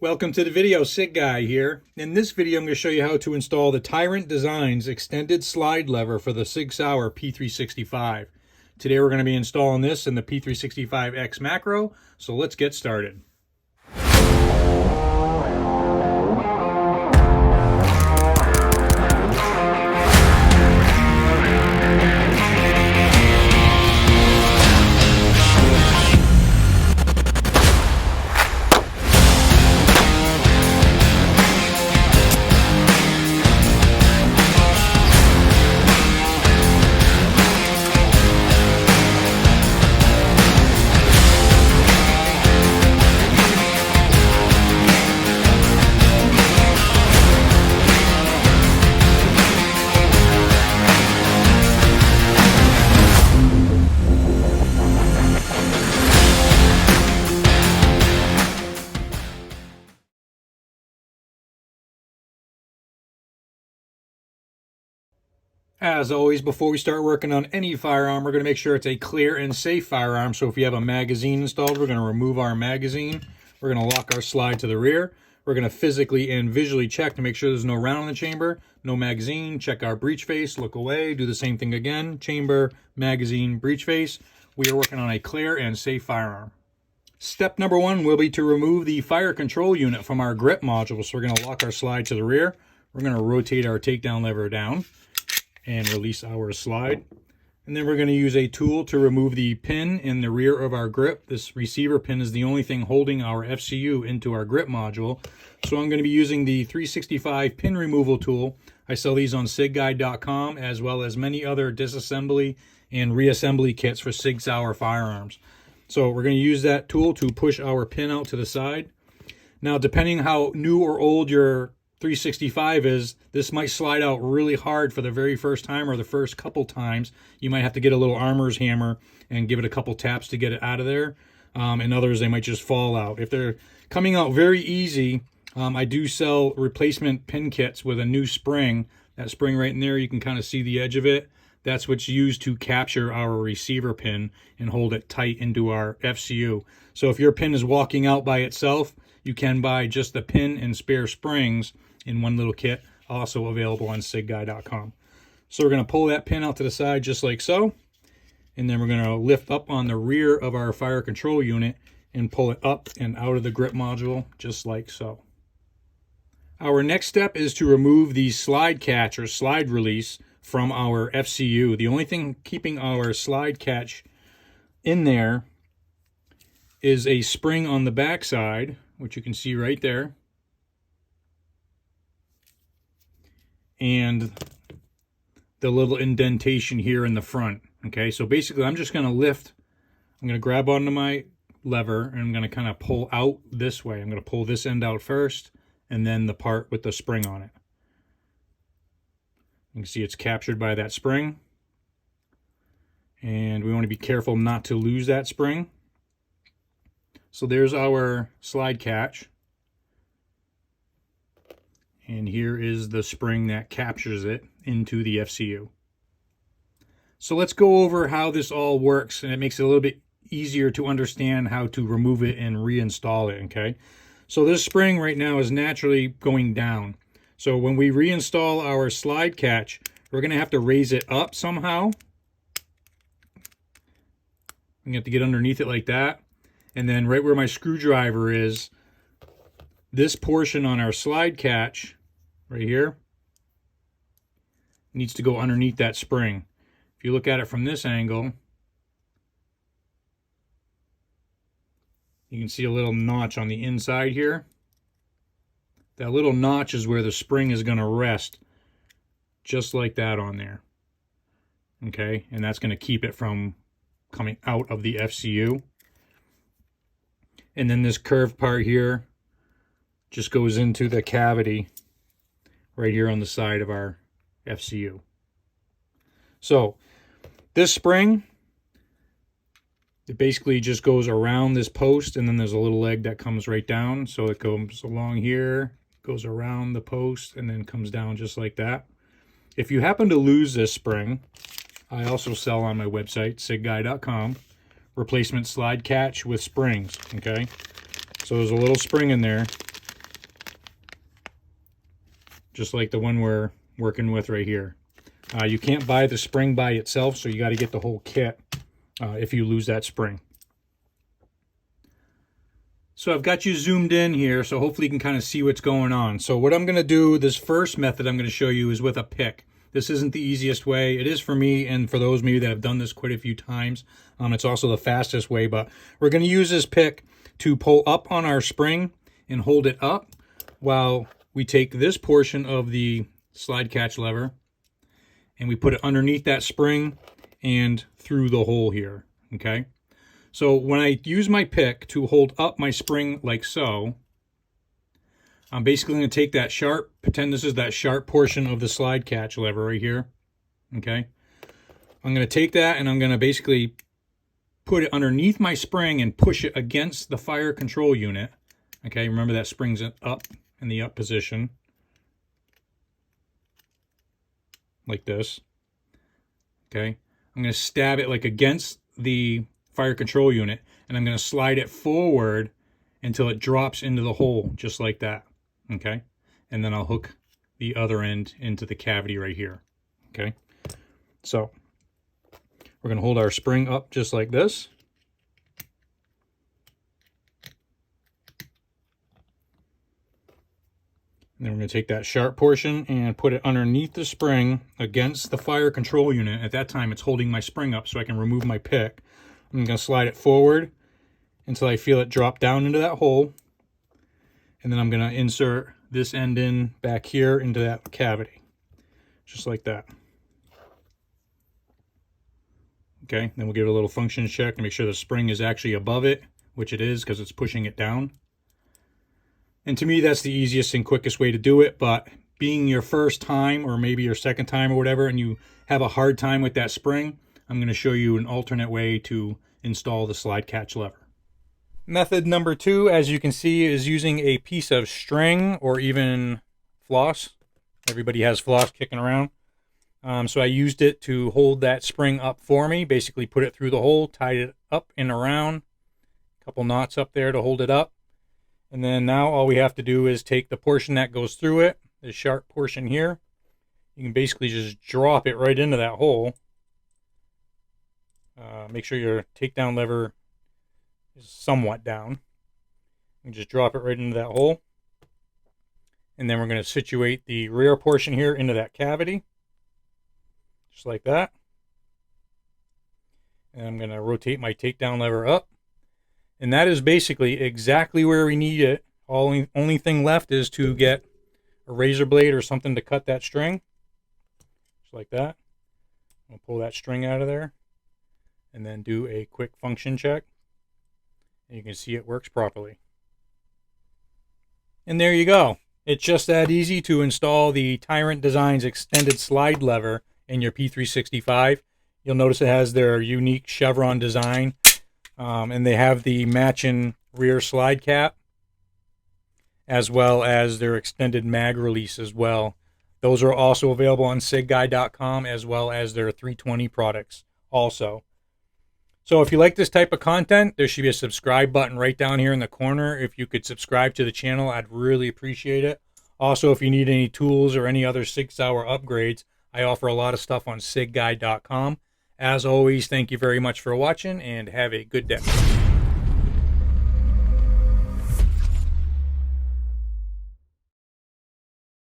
Welcome to the video, SIG Guy here. In this video, I'm going to show you how to install the Tyrant Designs extended slide lever for the SIG Sauer P365. Today we're going to be installing this in the P365X macro, so let's get started. As always, before we start working on any firearm, we're going to make sure it's a clear and safe firearm. So if you have a magazine installed, we're going to remove our magazine. We're going to lock our slide to the rear. We're going to physically and visually check to make sure there's no round in the chamber, no magazine. Check our breech face, look away, do the same thing again. Chamber, magazine, breech face. We are working on a clear and safe firearm. Step number one will be to remove the fire control unit from our grip module. So we're going to lock our slide to the rear. We're going to rotate our takedown lever down and release our slide. And then we're going to use a tool to remove the pin in the rear of our grip. This receiver pin is the only thing holding our FCU into our grip module. So I'm going to be using the 365 pin removal tool. I sell these on SIGguide.com, as well as many other disassembly and reassembly kits for SIG Sauer firearms. So we're going to use that tool to push our pin out to the side. Now, depending how new or old your 365 is, this might slide out really hard for the very first time or the first couple times. You might have to get a little armor's hammer and give it a couple taps to get it out of there. And others, they might just fall out. If they're coming out very easy, I do sell replacement pin kits with a new spring. That spring right in there, you can kind of see the edge of it. That's what's used to capture our receiver pin and hold it tight into our FCU. So if your pin is walking out by itself, you can buy just the pin and spare springs in one little kit, also available on SIGguide.com. So we're going to pull that pin out to the side just like so, and then we're going to lift up on the rear of our fire control unit and pull it up and out of the grip module just like so. Our next step is to remove the slide catch or slide release from our FCU. The only thing keeping our slide catch in there is a spring on the back side, which you can see right there, and the little indentation here in the front. Okay, so basically I'm just going to lift, I'm going to grab onto my lever and I'm going to kind of pull out this way. I'm going to pull this end out first and then the part with the spring on it. You can see it's captured by that spring, and we want to be careful not to lose that spring. So there's our slide catch, and here is the spring that captures it into the FCU. So let's go over how this all works, and it makes it a little bit easier to understand how to remove it and reinstall it, okay? So this spring right now is naturally going down. So when we reinstall our slide catch, we're going to have to raise it up somehow. I'm going to have to get underneath it like that. And then right where my screwdriver is, this portion on our slide catch right here needs to go underneath that spring. If you look at it from this angle, you can see a little notch on the inside here. That little notch is where the spring is going to rest, just like that on there. Okay, and that's going to keep it from coming out of the FCU. And then this curved part here just goes into the cavity right here on the side of our FCU. So this spring, it basically just goes around this post, and then there's a little leg that comes right down. So it goes along here, goes around the post, and then comes down just like that. If you happen to lose this spring, I also sell on my website, SIGguide.com, replacement slide catch with springs, okay? So there's a little spring in there. just like the one we're working with right here. You can't buy the spring by itself, so you got to get the whole kit if you lose that spring. So I've got you zoomed in here, so hopefully you can kind of see what's going on. So what I'm going to do, this first method I'm going to show you is with a pick. This isn't the easiest way. It is for me and for those maybe that have done this quite a few times. It's also the fastest way, but we're going to use this pick to pull up on our spring and hold it up while we take this portion of the slide catch lever and we put it underneath that spring and through the hole here, okay? So when I use my pick to hold up my spring like so, I'm basically going to take that sharp, pretend this is that sharp portion of the slide catch lever right here, okay? I'm going to take that and I'm going to basically put it underneath my spring and push it against the fire control unit, okay? Remember that spring's up in the up position, like this, okay? I'm going to stab it like against the fire control unit, and I'm going to slide it forward until it drops into the hole, just like that, okay? And then I'll hook the other end into the cavity right here, okay? So we're going to hold our spring up just like this. And then we're going to take that sharp portion and put it underneath the spring against the fire control unit. At that time, it's holding my spring up so I can remove my pick. I'm going to slide it forward until I feel it drop down into that hole. And then I'm going to insert this end in back here into that cavity. Just like that. Okay, then we'll give it a little function check to make sure the spring is actually above it, which it is because it's pushing it down. And to me, that's the easiest and quickest way to do it. But being your first time or maybe your second time or whatever, and you have a hard time with that spring, I'm going to show you an alternate way to install the slide catch lever. Method number 2, as you can see, is using a piece of string or even floss. Everybody has floss kicking around. So I used it to hold that spring up for me, basically put it through the hole, tied it up and around, a couple knots up there to hold it up. And then now all we have to do is take the portion that goes through it, this sharp portion here. You can basically just drop it right into that hole. Make sure your takedown lever is somewhat down. You just drop it right into that hole. And then we're going to situate the rear portion here into that cavity. Just like that. And I'm going to rotate my takedown lever up. And that is basically exactly where we need it. Only thing left is to get a razor blade or something to cut that string. Just like that. I'll pull that string out of there. And then do a quick function check. And you can see it works properly. And there you go. It's just that easy to install the Tyrant Designs extended slide lever in your P365. You'll notice it has their unique chevron design. And they have the matching rear slide cap, as well as their extended mag release as well. Those are also available on sigguy.com, as well as their 320 products also. So if you like this type of content, there should be a subscribe button right down here in the corner. If you could subscribe to the channel, I'd really appreciate it. Also, if you need any tools or any other Sig Sauer upgrades, I offer a lot of stuff on sigguy.com. As always, thank you very much for watching and have a good day.